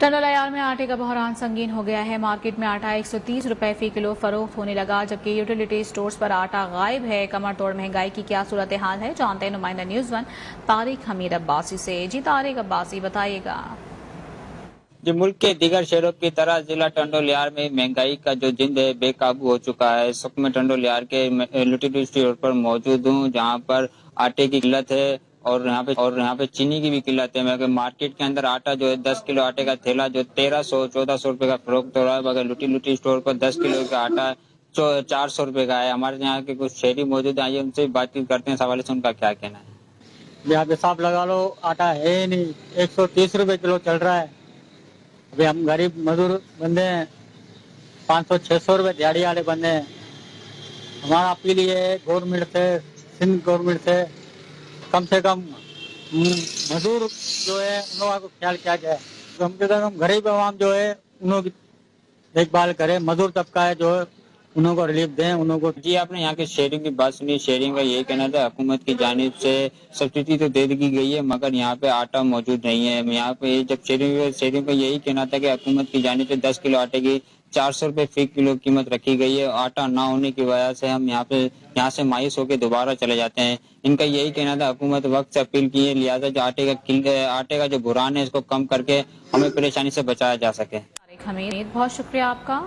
टंडोलायार में आटे का बहरान संगीन हो गया है। मार्केट में आटा 130 रुपए फी किलो फरोख्त होने लगा, जबकि यूटिलिटी स्टोर्स पर आटा गायब है। कमर तोड़ महंगाई की क्या सूरत हाल है, जानते हैं नुमाइंदा न्यूज़ 1 तारिक हमीद अब्बासी से। जी तारिक अब्बासी, बताइएगा। जो मुल्क के दीगर शहरों की तरह जिला टंडोलियार में महंगाई का जो जिंद है बेकाबू हो चुका है। इस वक्त मैं टंडोलियार के यूटिलिटी स्टोर पर मौजूद हूँ, जहाँ पर आटे की किल्लत है और यहाँ पे चीनी की भी किल्लत है। मगर मार्केट के अंदर आटा जो है 10 किलो आटे का थैला जो 1300-1400 रुपए का फरोख्त हो रहा है, मगर यूटिलिटी स्टोर पर 10 किलो का आटा 400 रुपए का है। हमारे यहाँ के कुछ शहरी मौजूद हैं, आइए उनसे बातचीत करते हैं। सवाल से उनका क्या कहना है। यहाँ पे हिसाब लगा लो, आटा है ही नहीं, 130 रुपए किलो चल रहा है। अभी हम गरीब मजदूर बंदे हैं, 500-600 रुपए दिहाड़ी वाले बंदे हैं। हमारा अपील ये है गवर्नमेंट से, सिंध गवर्नमेंट से कम मजदूर जो है उन लोगों को ख्याल किया जाए। कम से कम गरीब आवाम जो है उन की देखभाल करे। मजदूर तबका है जो है उन्हों को रिलीफ दें, उन्हों को। जी, आपने यहाँ के शेयरिंग की बात सुनी। शेयरिंग का यही कहना था हुकूमत की जानिब से सब्सिडी तो दे दी गई है, मगर यहाँ पे आटा मौजूद नहीं है। यहाँ पे जब शेयरिंग का यही कहना था कि हुकूमत की जानिब से 10 किलो आटे की 400 रुपए फी किलो कीमत रखी गई है। आटा ना होने की वजह से हम यहाँ से मायूस होकर दोबारा चले जाते हैं। इनका यही कहना था, हुकूमत वक्त से अपील की है, लिहाजा जो आटे का जो बुरान है इसको कम करके हमें परेशानी से बचाया जा सके। तारिक हमीद, बहुत शुक्रिया आपका।